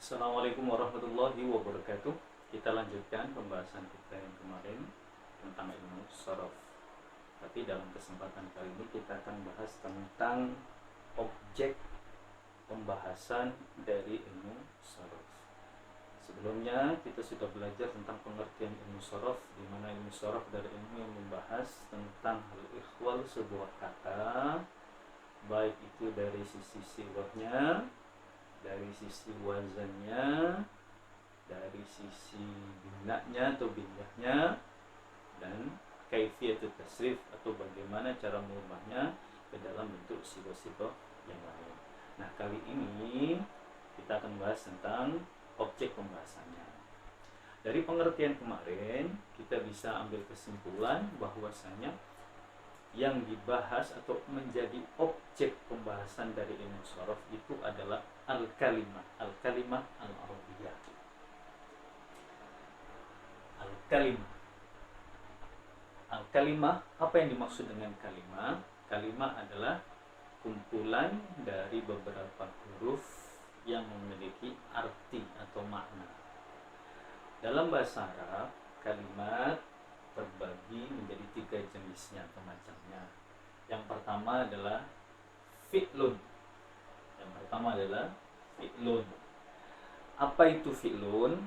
Assalamualaikum warahmatullahi wabarakatuh. Kita lanjutkan pembahasan kita yang kemarin tentang ilmu sorof. Tapi dalam kesempatan kali ini kita akan bahas tentang objek pembahasan dari ilmu sorof. Sebelumnya kita sudah belajar tentang pengertian ilmu sorof, di mana ilmu sorof dari ilmu yang membahas tentang al-ikhwal sebuah kata, baik itu dari sisi sirahnya, dari sisi wazannya, dari sisi binaknya atau binyahnya, dan kaifiyatul tasrif atau bagaimana cara mengubahnya ke dalam bentuk sifat-sifat yang lain. Nah, kali ini kita akan bahas tentang objek pembahasannya. Dari pengertian kemarin kita bisa ambil kesimpulan bahwasanya yang dibahas atau menjadi objek pembahasan dari ilmu sorof itu adalah al-kalimah al-arabiyah. Al-kalimah, apa yang dimaksud dengan kalimah? Kalimah adalah kumpulan dari beberapa huruf yang memiliki arti atau makna. Dalam bahasa Arab, kalimat terbagi menjadi 3 jenisnya atau macamnya. Yang pertama adalah fi'lun. Apa itu fi'lun?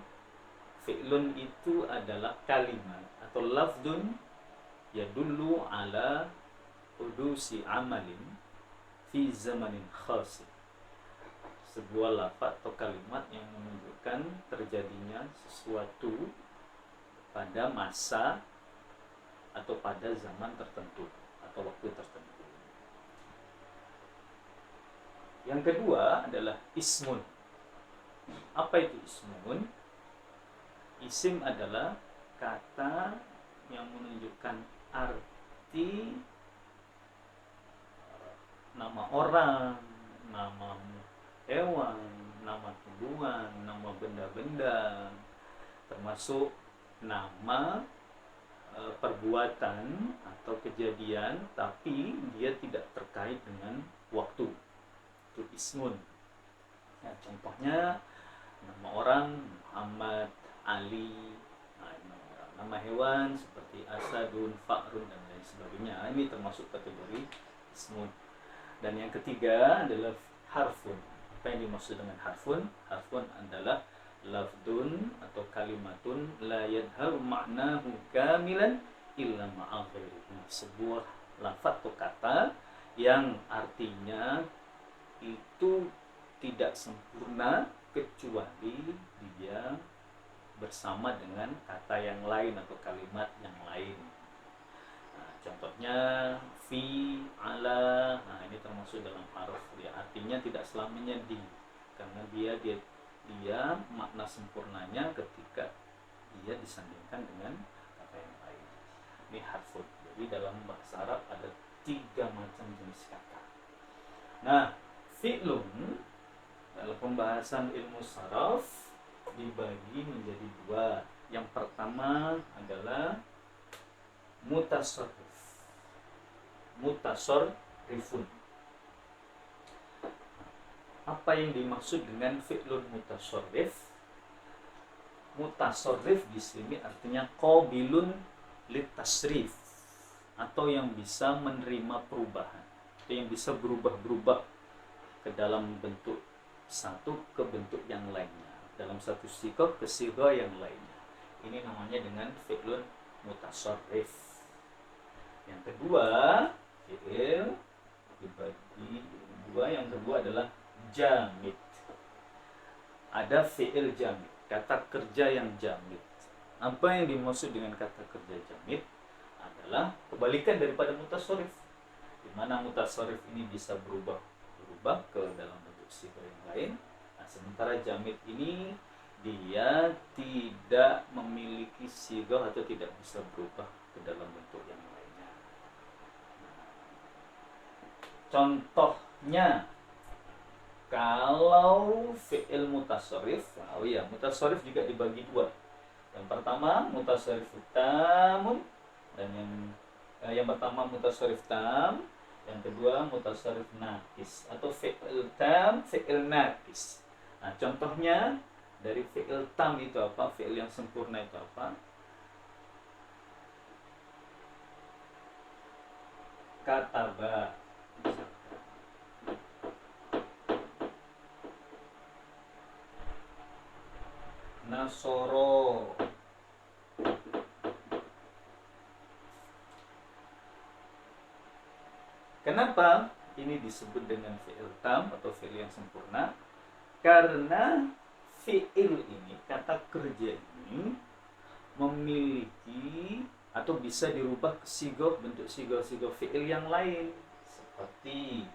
Fi'lun itu adalah kalimat atau lafdun yadullu ala hudusi amalin fi zamanin khas. Sebuah lafaz atau kalimat yang menunjukkan terjadinya sesuatu pada masa atau pada zaman tertentu atau waktu tertentu. Yang kedua adalah ismun. Apa itu ismun? Isim adalah kata yang menunjukkan arti nama orang, nama hewan, nama tumbuhan, nama benda-benda, termasuk nama perbuatan atau kejadian, tapi dia tidak terkait dengan waktu. Itu ismun. Ya, contohnya nama orang Muhammad, Ali, nama hewan seperti asadun, fa'run, dan lain sebagainya. Ini termasuk kategori ismun. Dan yang ketiga adalah harfun. Apa yang dimaksud dengan harfun? Harfun adalah lafdun atau kalimatun la yadharu ma'nahu kamilan illa ma'a ghairihi. Sebuah lafaz atau kata yang artinya itu tidak sempurna kecuali dia bersama dengan kata yang lain atau kalimat yang lain. Nah, contohnya fi, ala. Nah, ini termasuk dalam harf. Ya, artinya tidak selamanya di, karena dia makna sempurnanya ketika dia disandingkan dengan kata yang lain. Ini harfun. Jadi dalam bahasa Arab ada 3 macam jenis kata. Nah, fi'lun dalam pembahasan ilmu saraf dibagi menjadi 2. Yang pertama adalah mutasarrifun. Apa yang dimaksud dengan fi'lun mutasarrif? Mutasarrif di sini artinya qabilun litasrif, atau yang bisa menerima perubahan, atau yang bisa berubah-berubah ke dalam bentuk satu ke bentuk yang lainnya, dalam satu sighah ke sighah yang lainnya. Ini namanya dengan fi'lun mutasarrif. Yang kedua, fi'il dibagi 2. Yang kedua adalah jamid. Ada fi'il jamid, kata kerja yang jamid. Apa yang dimaksud dengan kata kerja jamid? Adalah kebalikan daripada mutasarrif, di mana mutasarrif ini bisa berubah ke dalam bentuk sighah yang lain. Nah, sementara jamid ini dia tidak memiliki sighah atau tidak bisa berubah ke dalam bentuk yang lainnya. Contohnya, kalau fi'il mutasarrif, mutasarrif juga dibagi 2. Yang pertama mutasarrif tamun, dan yang pertama mutasarrif tam, yang kedua mutasarrif naqis atau fi'il tam, fi'il naqis. Nah, contohnya dari fi'il tam itu apa? Fi'il yang sempurna itu apa? Kataba. Nasoro. Kenapa ini disebut dengan fi'il tam atau fi'il yang sempurna? Karena fi'il ini, kata kerja ini memiliki atau bisa dirubah ke sigoh, bentuk sigoh-sigoh fi'il yang lain, seperti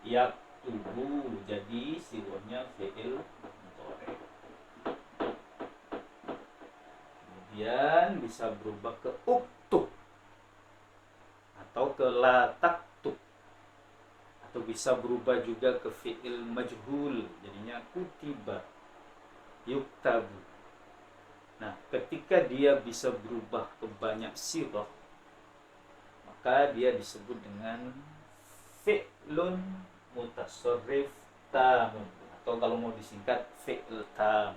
yaktubu, jadi sigohnya fi'il mudhari. Kemudian bisa berubah ke uktub atau ke la taktub, atau bisa berubah juga ke fi'il majhul, jadinya kutiba, yuktabu. Nah, ketika dia bisa berubah ke banyak sighah, maka dia disebut dengan fi'lun mutasarrif tam, atau kalau mau disingkat fi'il tam.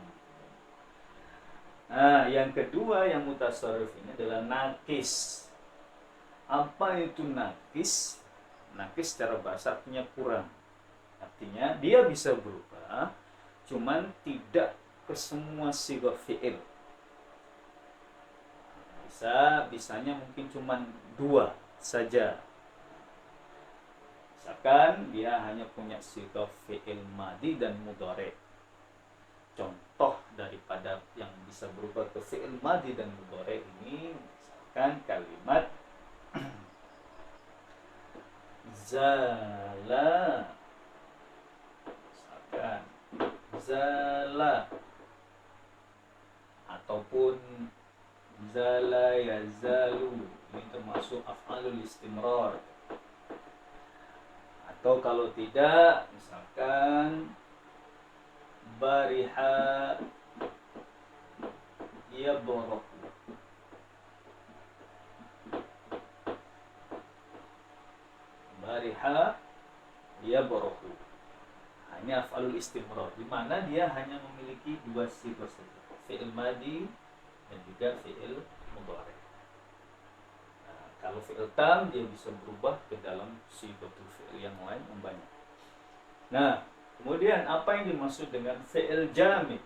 Nah, yang kedua yang mutasarrif ini adalah nakis. Apa itu nakis? Nakis secara bahasa artinya kurang. Artinya dia bisa berubah, cuman tidak ke semua sighah fi'il. Bisanya mungkin cuman 2 saja. Misalkan dia hanya punya sighah fi'il madi dan mudhari. Contoh daripada yang bisa berubah ke fi'il madi dan mudhari ini, misalkan kalimat zala, misalkan zala, ataupun zala yazalu, ini termasuk af'alul istimrar. Atau kalau tidak, misalkan bariha yabrahu, bariha yabrahu. Ini af'alul istimrar, di mana dia hanya memiliki 2 sighah saja, fi'il madi dan juga fi'il mudhari. Nah, kalau fi'il tam dia bisa berubah ke dalam sighatul fi'il yang lain yang banyak. Nah, kemudian apa yang dimaksud dengan fi'il jamid?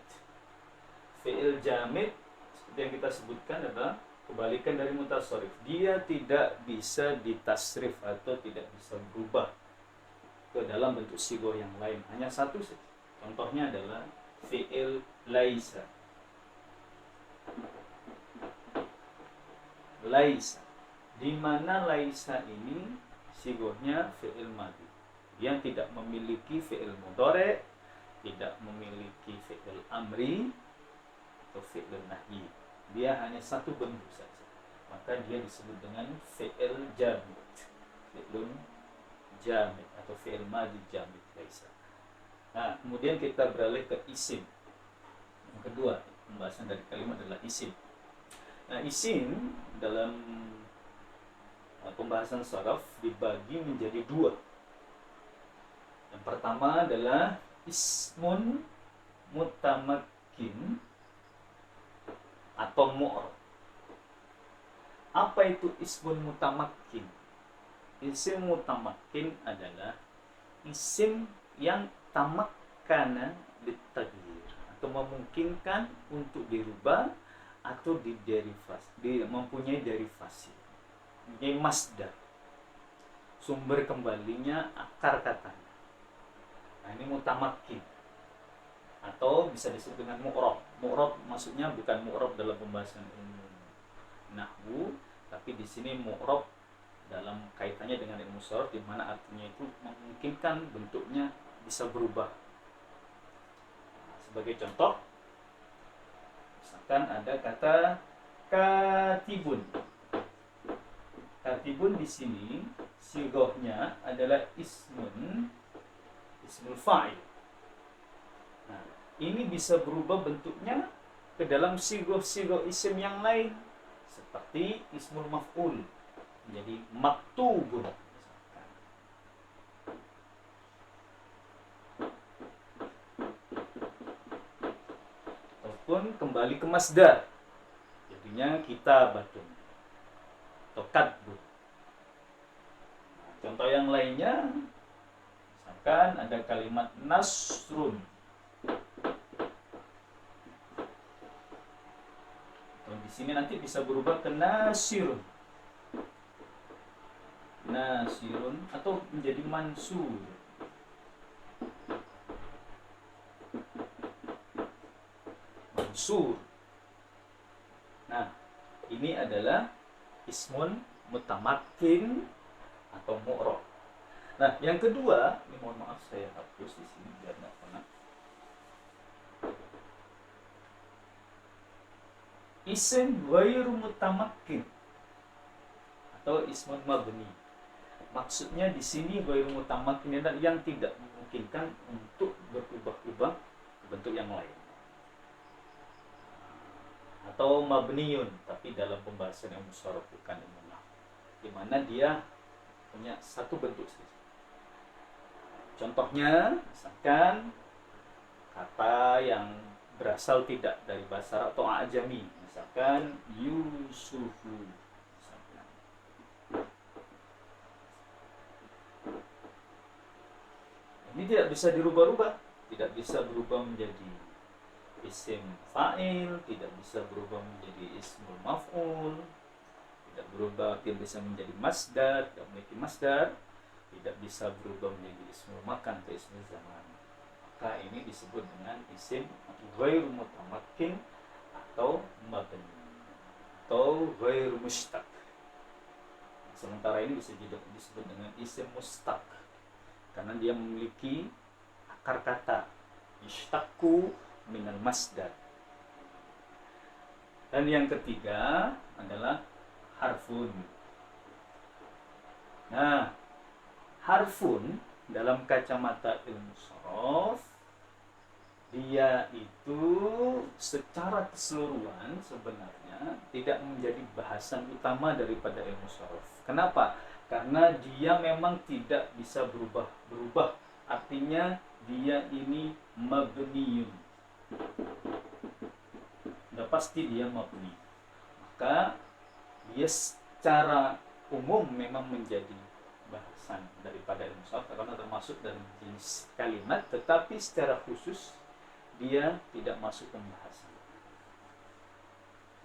Fi'il jamid seperti yang kita sebutkan adalah kebalikan dari mutasarrif. Dia tidak bisa ditasrif atau tidak bisa berubah ke dalam bentuk sigoh yang lain, hanya satu saja. Contohnya adalah fi'il laisa. Laisa, di mana laisa ini sigohnya fi'il madi, yang tidak memiliki fi'il mudhari, tidak memiliki fi'il amri atau fi'il nahyi. Dia hanya satu bentuk saja, maka dia disebut dengan fi'il jamid, fi'lun jamid atau fi'il madi jamid laisa. Nah, kemudian kita beralih ke isim. Yang kedua, pembahasan dari kalimat adalah isim. Nah, isim dalam pembahasan sharaf dibagi menjadi 2. Yang pertama adalah ismun mutamakkin atau mu'rab. Apa itu ismun mutamakkin? Isim mutamakkin adalah isim yang tamakkana litaghyir, atau memungkinkan untuk dirubah atau diderivasi, mempunyai derivasi, mempunyai masdar, sumber kembalinya akar katanya. Nah, ini mutamakkin, atau bisa disebut dengan mu'rab. Mu'rab maksudnya bukan mu'rab dalam pembahasan ilmu nahwu, tapi di sini mu'rab dalam kaitannya dengan ilmu sharaf, di mana artinya itu memungkinkan bentuknya bisa berubah. Sebagai contoh, misalkan ada kata katibun. Katibun di sini sighahnya adalah ismul fa'il. Nah, ini bisa berubah bentuknya ke dalam sighah-sighah isim yang lain, seperti ismul maf'ul menjadi maktubun. pun kembali ke masdar. Jadinya kitabatun atau kadbun. Contoh yang lainnya, misalkan ada kalimat nasrun. Atau di sini nanti bisa berubah ke nasirun. Nasirun atau menjadi mansur. Mansur. Nah, ini adalah ismun mutamakin atau mu'rab. Nah, yang kedua, ini mohon maaf saya hapus di sini biar nggak kena. Isim ghairu mutamakin atau ismun mabni. Maksudnya di sini ghairu mutamakin adalah yang tidak memungkinkan untuk berubah-ubah ke bentuk yang lain. Atau mabniun, tapi dalam pembahasan yang musyawarah bukan ilmu nahwu, di mana dia punya satu bentuk saja. Contohnya, misalkan kata yang berasal tidak dari bahasa Arab atau ajami, misalkan Yusufu, misalkan. Ini tidak bisa dirubah-rubah, tidak bisa berubah menjadi isim fa'il, tidak bisa berubah menjadi ismul maf'ul, tidak berubah, tidak bisa menjadi masdar, tidak memiliki masdar, tidak bisa berubah menjadi ismul makan atau ismul zaman. Maka ini disebut dengan isim ghairu mutamakin atau mabni atau ghairu mushtaq. Sementara ini bisa disebut dengan isim mustaq karena dia memiliki akar kata yushtaqu minal masdar. Dan yang ketiga adalah harfun. Nah, harfun dalam kacamata ilmu sharaf, dia itu secara keseluruhan sebenarnya tidak menjadi bahasan utama daripada ilmu sharaf. Kenapa? Karena dia memang tidak bisa berubah-berubah. Artinya dia ini mabniyun. Udah pasti dia mabni. Maka dia secara umum memang menjadi bahasan daripada ilmu sharaf karena termasuk dalam jenis kalimat, tetapi secara khusus dia tidak masuk pembahasan.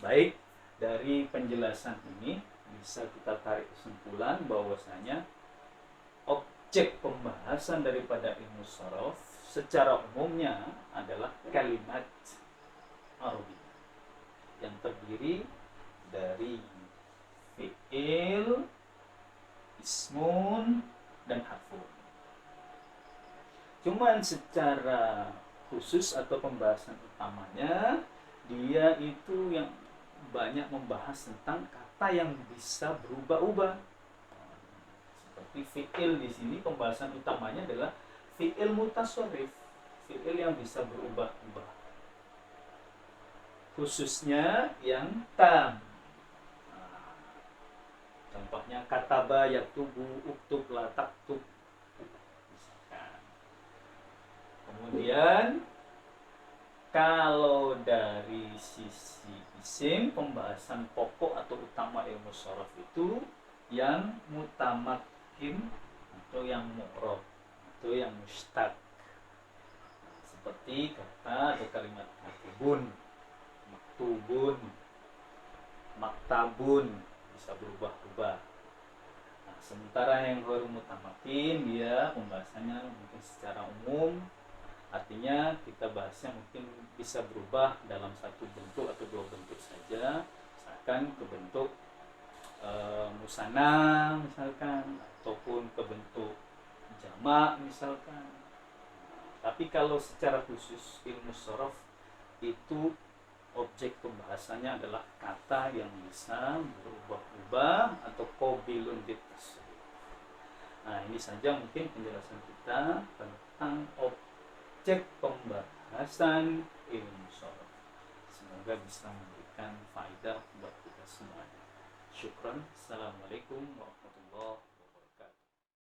Baik, dari penjelasan ini bisa kita tarik kesimpulan bahwasanya objek pembahasan daripada ilmu sharaf secara umumnya adalah kalimat Arabi yang terdiri dari fi'il, ismun, dan harfun. Cuman secara khusus atau pembahasan utamanya, dia itu yang banyak membahas tentang kata yang bisa berubah-ubah. Seperti fi'il di sini pembahasan utamanya adalah fi'il mutasharrif, fi'il yang bisa berubah-ubah. Khususnya yang tam. Contohnya kataba yaktubu uktub la taktub. Kemudian kalau dari sisi isim, pembahasan pokok atau utama ilmu sharaf itu yang mutamakin atau yang mu'rab atau yang mushtaq. Seperti kata atau kalimat katibun, maktubun, maktabun, bisa berubah-ubah. Nah, sementara yang ghairu mutamakin dia pembahasannya mungkin secara umum, artinya kita bahasnya mungkin bisa berubah dalam satu bentuk atau dua bentuk saja, misalkan ke bentuk musanna misalkan, ataupun ke bentuk jamak misalkan. Tapi kalau secara khusus ilmu sharaf itu objek pembahasannya adalah kata yang bisa berubah-ubah atau qabilun litasrif. Nah, ini saja mungkin penjelasan kita tentang objek pembahasan ilmu sharaf. Semoga bisa memberikan faedah buat kita semuanya. Syukran. Assalamualaikum warahmatullahi wabarakatuh.